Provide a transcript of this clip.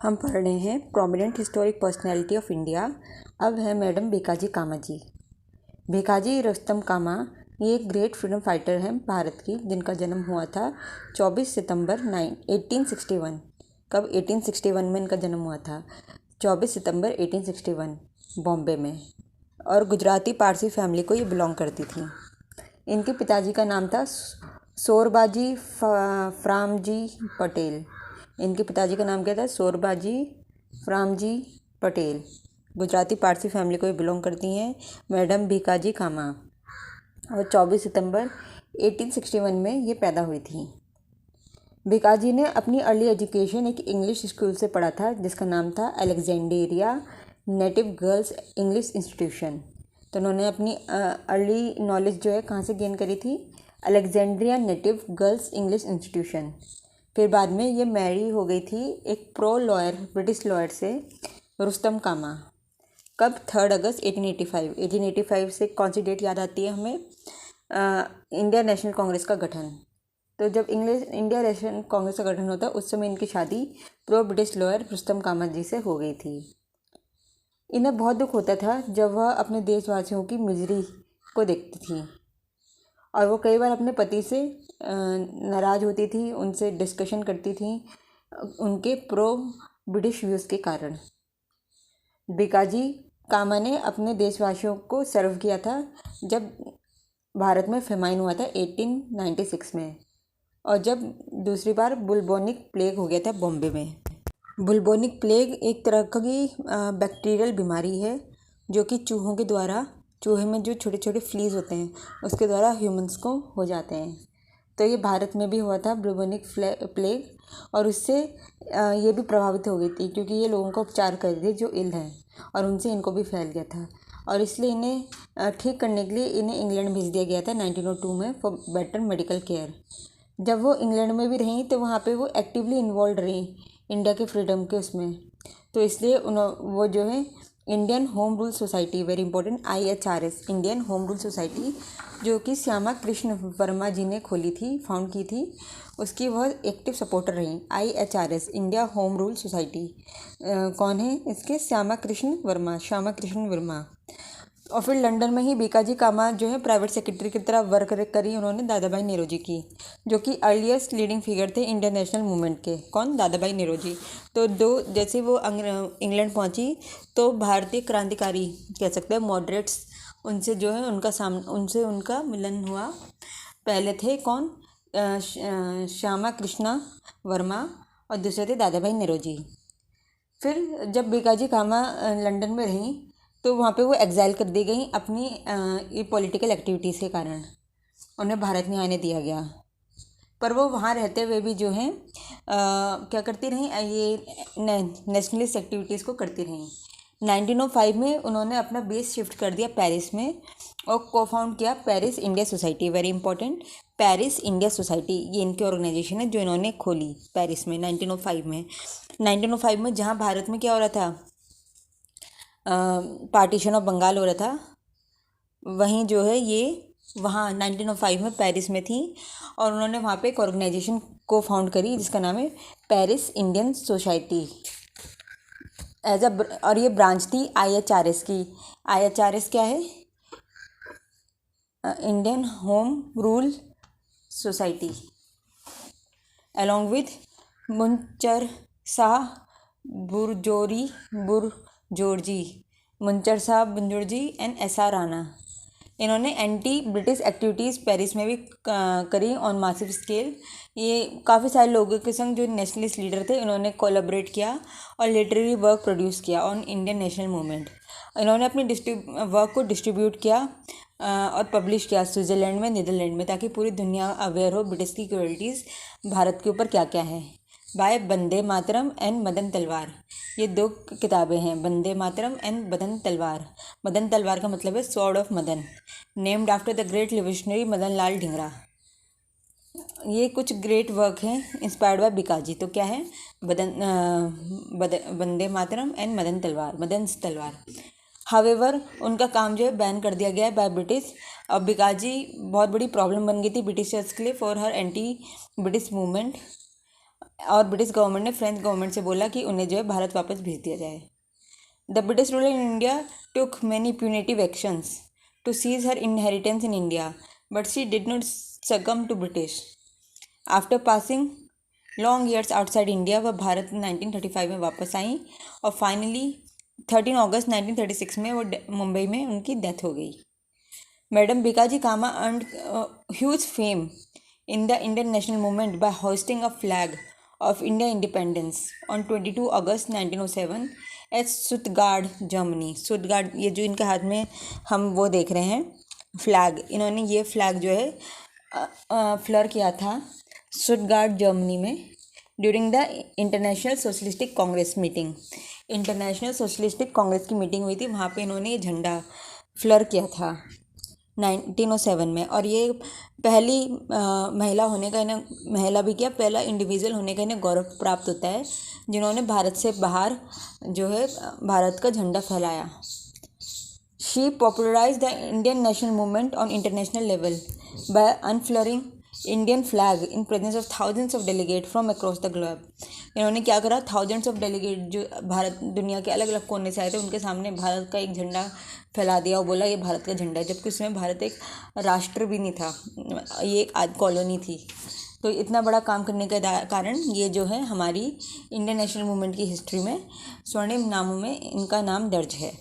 हम पढ़ रहे हैं prominent historic personality of India. अब है मैडम भीकाजी कामा जी। भीकाजी रुस्तम कामा ये एक ग्रेट फ्रीडम फाइटर हैं भारत की, जिनका जन्म हुआ था 24 सितंबर 1861। कब? 1861 में इनका जन्म हुआ था, 24 सितंबर 1861 बॉम्बे में। और गुजराती पारसी फैमिली को ये बिलोंग करती थी। इनके पिताजी का नाम था सोरबाजी फ्रामजी पटेल। इनके पिताजी का नाम क्या था? सोरबाजी फ्रामजी पटेल। गुजराती पारसी फैमिली को ये बिलोंग करती हैं मैडम भीकाजी कामा। और 24 सितंबर 1861 में ये पैदा हुई थी। भीकाजी ने अपनी अर्ली एजुकेशन एक इंग्लिश स्कूल से पढ़ा था, जिसका नाम था Alexandria native girls English institution. तो उन्होंने अपनी अर्ली नॉलेज जो है कहाँ से गेन करी थी? Alexandria native girls English institution. फिर बाद में ये मैरी हो गई थी एक प्रो लॉयर, ब्रिटिश लॉयर से, रुस्तम कामा। कब? 3 अगस्त 1885। 1885 से कौन सी डेट याद आती है हमें? इंडिया नेशनल कांग्रेस का गठन। तो जब इंडिया नेशनल कांग्रेस का गठन होता उस समय इनकी शादी प्रो ब्रिटिश लॉयर रुस्तम कामा जी से हो गई थी। इन्हें बहुत दुख होता था जब वह अपने देशवासियों की मिजरी को देखती थी, और वो कई बार अपने पति से नाराज़ होती थी, उनसे डिस्कशन करती थी उनके प्रो ब्रिटिश व्यूज़ के कारण। भीकाजी कामा ने अपने देशवासियों को सर्व किया था जब भारत में फेमाइन हुआ था 1896 में, और जब दूसरी बार बुलबोनिक प्लेग हो गया था बॉम्बे में। बुलबोनिक प्लेग एक तरह की बैक्टीरियल बीमारी है जो कि चूहे में जो छोटे छोटे फ्लीज होते हैं उसके द्वारा ह्यूमंस को हो जाते हैं। तो ये भारत में भी हुआ था बुलबोनिक प्लेग, और उससे ये भी प्रभावित हो गई थी क्योंकि ये लोगों का उपचार कर रही थी जो इल हैं, और उनसे इनको भी फैल गया था। और इसलिए इन्हें ठीक करने के लिए इन्हें इंग्लैंड भेज दिया गया था 1902 में फॉर बेटर मेडिकल केयर। जब वो इंग्लैंड में भी रहीं तो वहाँ पे वो एक्टिवली इन्वॉल्व रहीं इंडिया के फ्रीडम के उसमें। तो इसलिए वो जो है Indian home rule society, very important, IHRS, Indian home rule society, जो कि श्यामा कृष्ण वर्मा जी ने खोली थी, फाउंड की थी, उसकी वह एक्टिव सपोर्टर रहीं। IHRS, India home rule society. कौन है इसके? श्यामा कृष्ण वर्मा। और फिर लंदन में ही भीकाजी कामा जो है प्राइवेट सेक्रेटरी की तरह वर्क करी उन्होंने दादा भाई नेरोजी की, जो कि अर्लीस्ट लीडिंग फिगर थे इंडियन नेशनल मूवमेंट के। कौन? दादा भाई नेरोजी। तो जैसे वो इंग्लैंड पहुंची तो भारतीय क्रांतिकारी कह सकते हैं, मॉडरेट्स, उनसे जो है उनसे उनका मिलन हुआ। पहले थे कौन? श्यामा कृष्णा वर्मा, और दूसरे थे दादा भाई नेरोजी। फिर जब भीकाजी कामा लंदन में रहीं तो वहाँ पे वो एग्जाइल कर दी गई अपनी ये पॉलिटिकल एक्टिविटीज़ के कारण, उन्हें भारत नहीं आने दिया गया। पर वो वहाँ रहते हुए भी जो है क्या करती रहीं? ये नेशनलिस्ट एक्टिविटीज़ को करती रहीं। 1905 में उन्होंने अपना बेस शिफ्ट कर दिया पेरिस में, और को फाउंड किया Paris India society, very important, Paris India society. ये इनकी ऑर्गेनाइजेशन है जो इन्होंने खोली पेरिस में 1905 में। 1905 में जहाँ भारत में क्या हो रहा था, पार्टीशन ऑफ बंगाल हो रहा था, वहीं जो है ये वहाँ 1905 में पेरिस में थी, और उन्होंने वहाँ पे एक ऑर्गेनाइजेशन को फाउंड करी जिसका नाम है पेरिस इंडियन सोसाइटी और ये ब्रांच थी IHRS की। IHRS क्या है? Indian home rule society, along with Muncher Shah Muncher साहब बुंजोरजी एंड SR राणा। इन्होंने एंटी ब्रिटिश एक्टिविटीज़ पेरिस में भी करी ऑन मासिव स्केल। ये काफ़ी सारे लोगों के संग जो नेशनलिस्ट लीडर थे इन्होंने कोलैबोरेट किया और लिटरेरी वर्क प्रोड्यूस किया ऑन इंडियन नेशनल मूवमेंट। इन्होंने अपनी वर्क को डिस्ट्रीब्यूट किया और पब्लिश किया स्विट्ज़रलैंड में, नीदरलैंड में, ताकि पूरी दुनिया अवेयर हो ब्रिटिश की क्रूएल्टीज़ भारत के ऊपर क्या क्या है। बाय वंदे मातरम एंड मदन तलवार, ये 2 किताबें हैं, वंदे मातरम एंड मदन तलवार। मदन तलवार का मतलब है sword of Madan, named after the great revolutionary Madan Lal Dhingra. ये कुछ ग्रेट वर्क हैं इंस्पायर्ड बाय भीकाजी। तो क्या है? वंदे मातरम एंड मदन तलवार। हावेवर उनका काम जो है बैन कर दिया गया है बाय ब्रिटिश। अब भीकाजी बहुत बड़ी प्रॉब्लम बन गई थी ब्रिटिशर्स के लिए for her anti British movement. और ब्रिटिश गवर्नमेंट ने फ्रेंच गवर्नमेंट से बोला कि उन्हें जो है भारत वापस भेज दिया जाए। The British ruler in India took many punitive actions to seize her inheritance in India, but she did not succumb to British. After passing long years outside India वह भारत 1935 में वापस आई और फाइनली 13 अगस्त 1936 में वो मुंबई में उनकी डेथ हो गई। Madam Bhikaji Cama earned huge fame in the Indian national movement by hoisting a flag of India independence on 22 August 1907 at Stuttgart, Germany. Stuttgart, ये जो इनके हाथ में हम वो देख रहे हैं फ्लैग, इन्होंने ये फ्लैग जो है फ्लर किया था स्टुटगार्ट जर्मनी में during the international socialistic Congress meeting. International socialistic Congress की मीटिंग हुई थी, वहाँ पे इन्होंने ये झंडा फ्लर किया था 1907 में। और ये पहली महिला होने का इन्हें, महिला भी क्या, पहला इंडिविजुअल होने का इन्हें गौरव प्राप्त होता है जिन्होंने भारत से बाहर जो है भारत का झंडा फहराया। She popularise the Indian national movement on international level by unfurling Indian flag in presence of thousands of delegate from across the globe. इन्होंने क्या करा, थाउजेंड्स ऑफ डेलीगेट जो भारत दुनिया के अलग अलग कोने से आए थे उनके सामने भारत का एक झंडा फैला दिया और बोला ये भारत का झंडा है, जबकि उसमें भारत एक राष्ट्र भी नहीं था, ये एक कॉलोनी थी। तो इतना बड़ा काम करने के कारण ये जो है हमारी इंडियन नेशनल मूवमेंट की हिस्ट्री में स्वर्णिम नामों में इनका नाम दर्ज है।